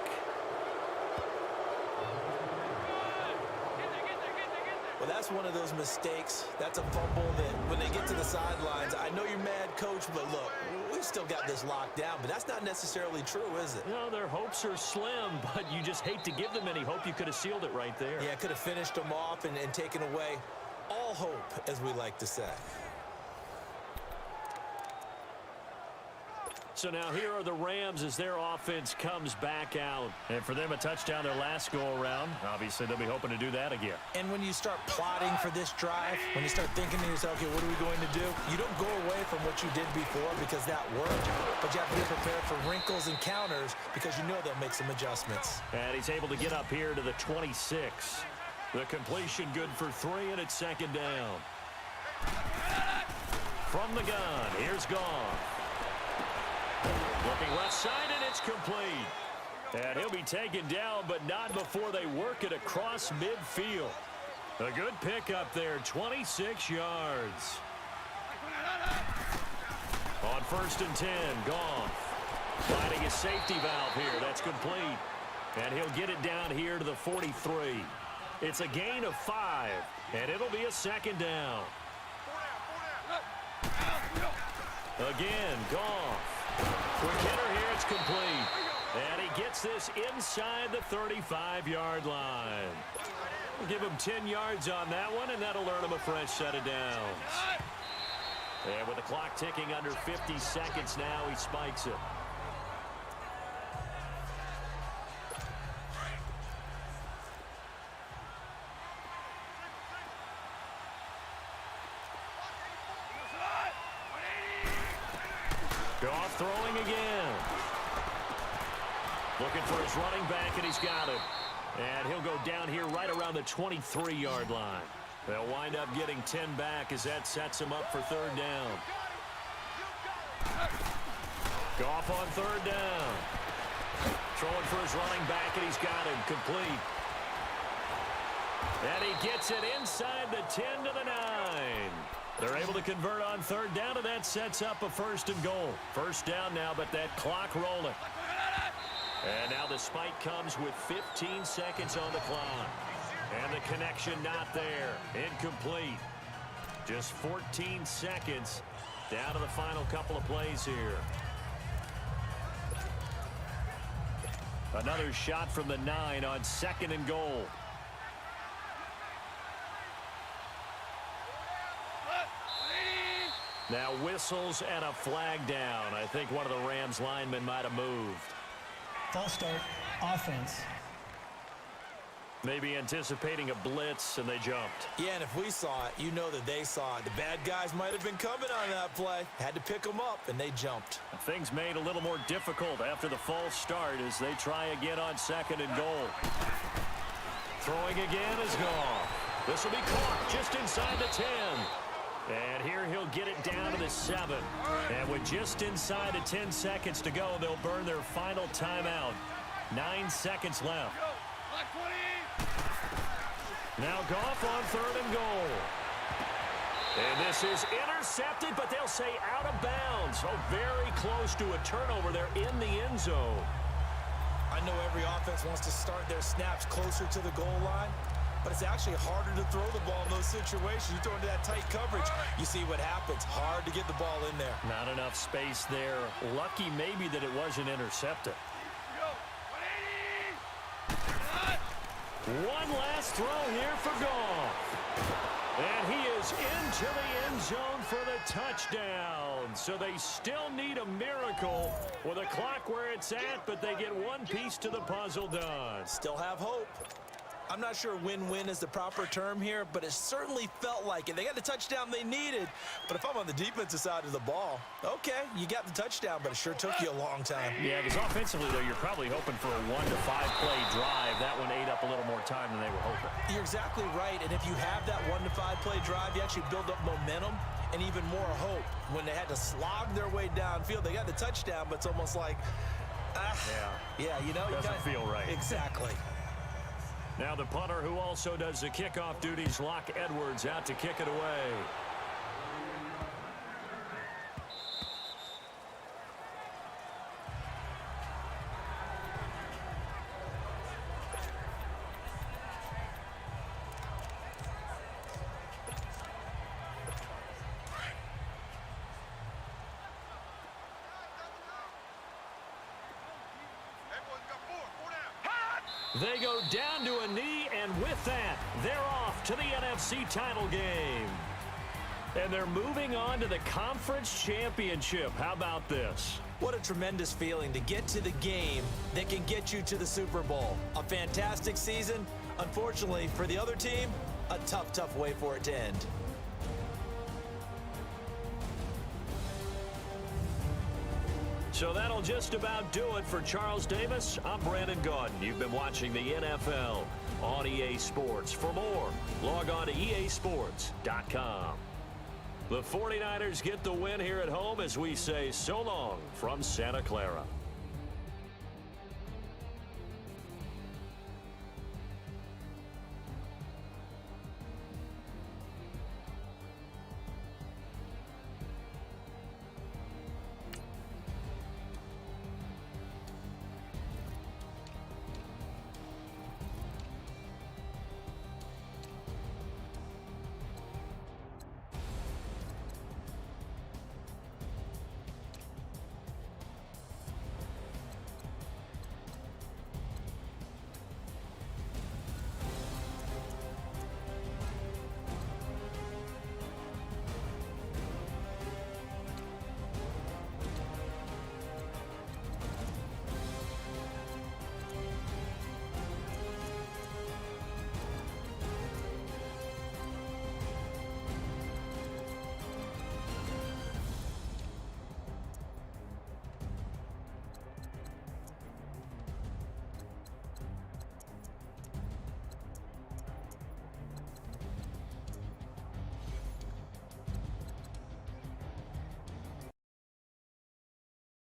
Well, that's one of those mistakes. That's a fumble that when they get to the sidelines, I know you're mad, Coach, but look, we've still got this locked down, but that's not necessarily true, is it? No, their hopes are slim, but you just hate to give them any hope. You could have sealed it right there. Yeah, could have finished them off and taken away all hope, as we like to say. So now here are the Rams as their offense comes back out. And for them, a touchdown their last go-around. Obviously, they'll be hoping to do that again. And when you start plotting for this drive, when you start thinking to yourself, okay, what are we going to do? You don't go away from what you did before because that worked. But you have to be prepared for wrinkles and counters because you know they'll make some adjustments. And he's able to get up here to the 26. The completion good for 3, and it's 2nd down. From the gun, here's Goff. Looking left side, and it's complete. And he'll be taken down, but not before they work it across midfield. A good pickup there, 26 yards. On 1st and 10, Goff. Finding a safety valve here. That's complete. And he'll get it down here to the 43. It's a gain of 5, and it'll be a 2nd down. Again, Goff. Quick hitter here, it's complete. And he gets this inside the 35-yard line. We'll give him 10 yards on that one, and that'll earn him a fresh set of downs. And with the clock ticking under 50 seconds now, he spikes it. Goff throwing again. Looking for his running back, and he's got it. And he'll go down here right around the 23-yard line. They'll wind up getting 10 back as that sets him up for 3rd down. Goff on 3rd down. Throwing for his running back, and he's got him complete. And he gets it inside the 10 to the 9. They're able to convert on 3rd down, and that sets up a 1st and goal. 1st down now, but that clock rolling. And now the spike comes with 15 seconds on the clock. And the connection not there. Incomplete. Just 14 seconds down to the final couple of plays here. Another shot from the 9 on 2nd and goal. Now whistles and a flag down. I think one of the Rams linemen might have moved. False start, offense. Maybe anticipating a blitz, and they jumped. Yeah, and if we saw it, you know that they saw it. The bad guys might have been coming on that play. Had to pick them up, and they jumped. Things made a little more difficult after the false start as they try again on 2nd and goal. Throwing again is Goff. This will be caught just inside the 10. And here he'll get it down to the 7. And with just inside of 10 seconds to go, they'll burn their final timeout. 9 seconds left. Now Goff on 3rd and goal. And this is intercepted, but they'll say out of bounds. Oh, very close to a turnover there in the end zone. I know every offense wants to start their snaps closer to the goal line, but it's actually harder to throw the ball in those situations. You throw into that tight coverage, you see what happens. Hard to get the ball in there. Not enough space there. Lucky maybe that it wasn't intercepted. One last throw here for Goff. And he is into the end zone for the touchdown. So they still need a miracle with a clock where it's at, but they get one piece to the puzzle done. Still have hope. I'm not sure win-win is the proper term here, but it certainly felt like it. They got the touchdown they needed, but if I'm on the defensive side of the ball, okay, you got the touchdown, but it sure took you a long time. Yeah, because offensively, though, you're probably hoping for a 1 to 5 play drive. That one ate up a little more time than they were hoping. You're exactly right, and if you have that 1 to 5 play drive, you actually build up momentum and even more hope. When they had to slog their way downfield, they got the touchdown, but it's almost like, yeah, you know. Doesn't feel right. Exactly. Now the punter, who also does the kickoff duties, Locke Edwards, out to kick it away. They go down to a knee, and with that, they're off to the NFC title game. And they're moving on to the conference championship. How about this? What a tremendous feeling to get to the game that can get you to the Super Bowl. A fantastic season. Unfortunately, for the other team, a tough, tough way for it to end. So that'll just about do it for Charles Davis. I'm Brandon Gaudin. You've been watching the NFL on EA Sports. For more, log on to easports.com. The 49ers get the win here at home as we say so long from Santa Clara.